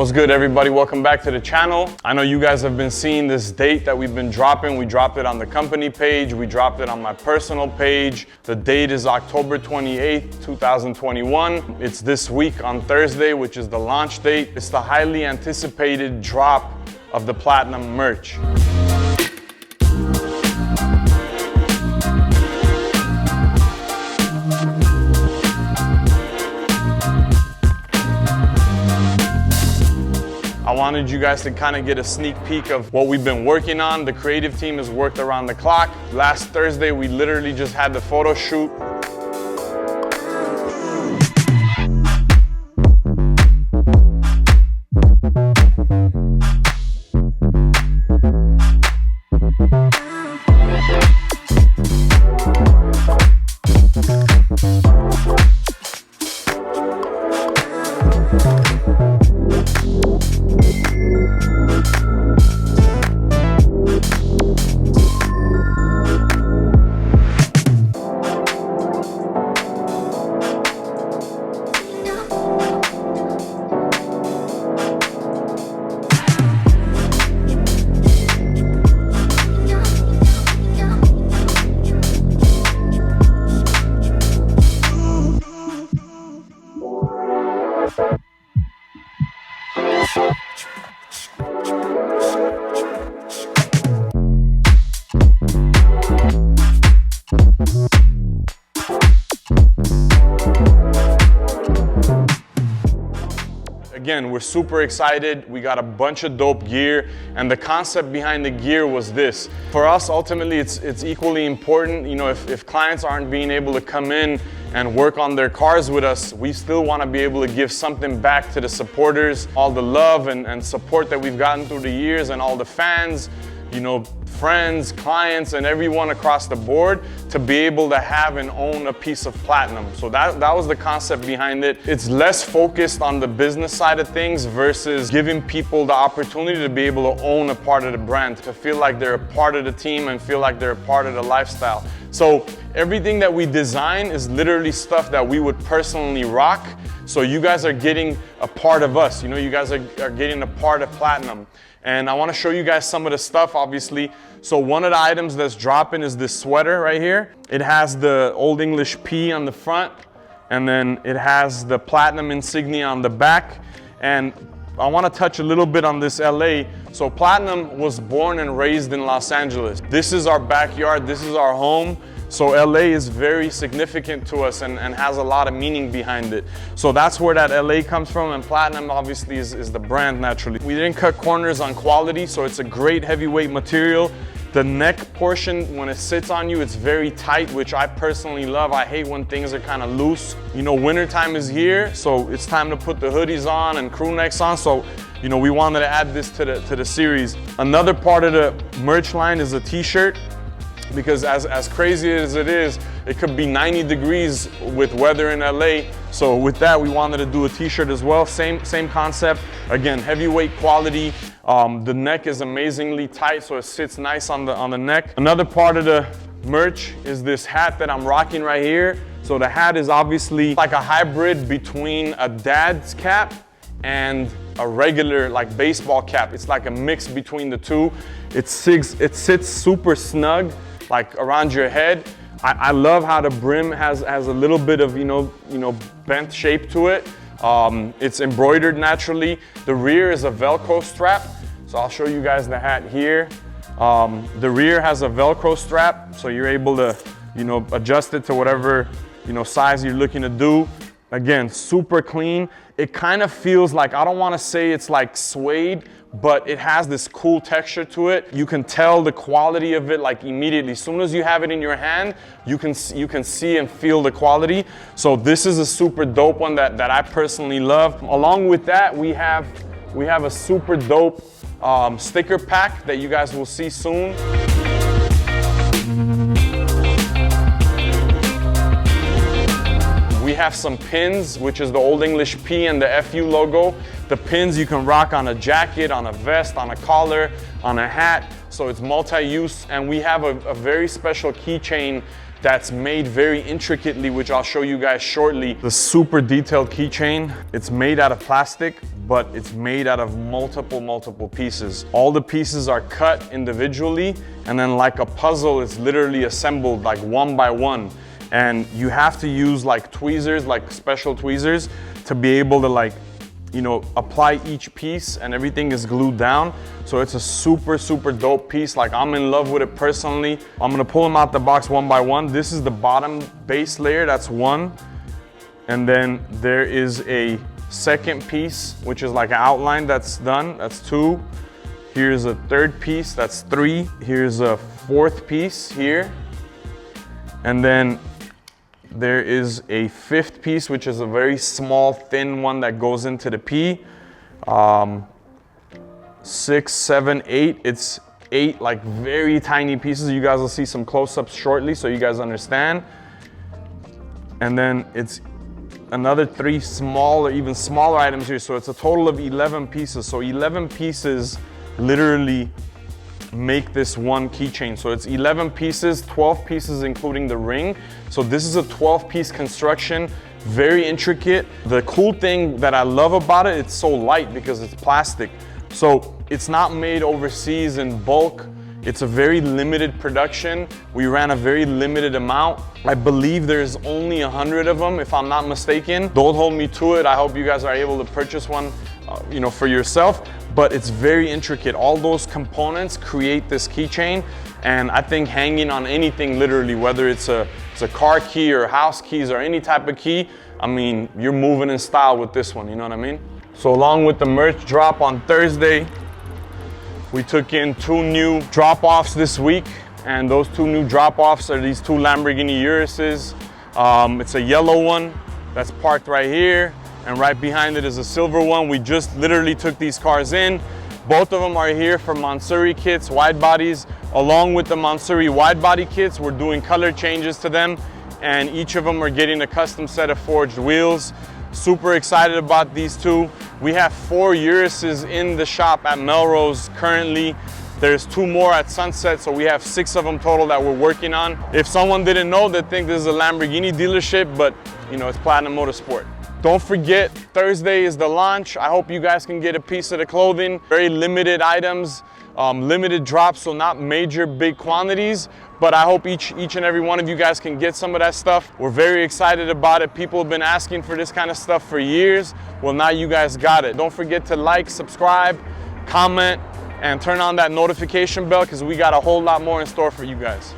What's good, everybody? Welcome back to the channel. I know you guys have been seeing this date that we've been dropping. We dropped it on the company page. We dropped it on my personal page. The date is October 28th, 2021. It's this week on Thursday, which is the launch date. It's the highly anticipated drop of the Platinum merch. I wanted you guys to kind of get a sneak peek of what we've been working on. The creative team has worked around the clock. Last Thursday, we literally just had the photo shoot. Again, we're super excited. We got a bunch of dope gear, and the concept behind the gear was this. For us, ultimately, it's equally important. You know, if clients aren't being able to come in and work on their cars with us, we still want to be able to give something back to the supporters, all the love and support that we've gotten through the years, and all the fans, you know, friends, clients, and everyone across the board to be able to have and own a piece of Platinum. So that was the concept behind it. It's less focused on the business side of things versus giving people the opportunity to be able to own a part of the brand, to feel like they're a part of the team and feel like they're a part of the lifestyle. So everything that we design is literally stuff that we would personally rock. So you guys are getting a part of us. You know, you guys are getting a part of Platinum. And I want to show you guys some of the stuff, obviously. So one of the items that's dropping is this sweater right here. It has the Old English P on the front, and then it has the Platinum insignia on the back. And I want to touch a little bit on this LA. So Platinum was born and raised in Los Angeles. This is our backyard, this is our home. So LA is very significant to us and has a lot of meaning behind it. So that's where that LA comes from, and Platinum obviously is the brand naturally. We didn't cut corners on quality, so it's a great heavyweight material. The neck portion, when it sits on you, it's very tight, which I personally love. I hate when things are kind of loose. You know, wintertime is here, so it's time to put the hoodies on and crew necks on. So, you know, we wanted to add this to the series. Another part of the merch line is a t-shirt. Because as crazy as it is, it could be 90 degrees with weather in LA. So with that, we wanted to do a t-shirt as well. Same concept. Again, heavyweight quality. The neck is amazingly tight, so it sits nice on the neck. Another part of the merch is this hat that I'm rocking right here. So the hat is obviously like a hybrid between a dad's cap and a regular like baseball cap. It's like a mix between the two. It sits super snug, like around your head. I love how the brim has a little bit of, you know, bent shape to it. It's embroidered naturally. The rear is a Velcro strap. So I'll show you guys the hat here. The rear has a Velcro strap, so you're able to, you know, adjust it to whatever, you know, size you're looking to do. Again, super clean. It kind of feels like, I don't want to say it's like suede, but it has this cool texture to it. You can tell the quality of it like immediately. As soon as you have it in your hand, you can see and feel the quality. So this is a super dope one that I personally love. Along with that, we have a super dope sticker pack that you guys will see soon. We have some pins, which is the Old English P and the FU logo. The pins you can rock on a jacket, on a vest, on a collar, on a hat. So it's multi-use. And we have a very special keychain that's made very intricately, which I'll show you guys shortly. The super detailed keychain, it's made out of plastic, but it's made out of multiple pieces. All the pieces are cut individually, and then like a puzzle, it's literally assembled like one by one. And you have to use like tweezers, like special tweezers, to be able to like, you know, apply each piece, and everything is glued down. So it's a super dope piece. Like, I'm in love with it personally. I'm gonna pull them out the box one by one. This is the bottom base layer, that's one. And then there is a second piece, which is like an outline that's done, that's two. Here's a third piece, that's three. Here's a fourth piece here. And then there is a fifth piece, which is a very small, thin one that goes into the P. 6, 7, 8. It's 8 like very tiny pieces. You guys will see some close-ups shortly so you guys understand. And then it's another 3 smaller, even smaller items here. So it's a total of 11 pieces. So 11 pieces literally make this one keychain. So it's 11 pieces, 12 pieces including the ring. So this is a 12-piece construction, very intricate. The cool thing that I love about it, it's so light because it's plastic. So it's not made overseas in bulk. It's a very limited production. We ran a very limited amount. I believe there's only 100 of them, if I'm not mistaken. Don't hold me to it. I hope you guys are able to purchase one, you know, for yourself. But it's very intricate. All those components create this keychain, and I think hanging on anything, literally, whether it's a car key or house keys or any type of key, I mean, you're moving in style with this one, you know what I mean? So along with the merch drop on Thursday, we took in 2 new drop-offs this week, and those 2 new drop-offs are these 2 Lamborghini Urus'S. It's a yellow one that's parked right here, and right behind it is a silver one. We just literally took these cars in. Both of them are here for Montsuri kits, wide bodies. Along with the Montsuri wide body kits, we're doing color changes to them, and each of them are getting a custom set of forged wheels. Super excited about these 2. We have 4 Urus'S in the shop at Melrose currently. There's 2 more at Sunset, so we have 6 of them total that we're working on. If someone didn't know, they'd think this is a Lamborghini dealership, but you know, it's Platinum Motorsport. Don't forget, Thursday is the launch. I hope you guys can get a piece of the clothing. Very limited items, limited drops, so not major big quantities, but I hope each and every one of you guys can get some of that stuff. We're very excited about it. People have been asking for this kind of stuff for years. Well, now you guys got it. Don't forget to like, subscribe, comment, and turn on that notification bell, because we got a whole lot more in store for you guys.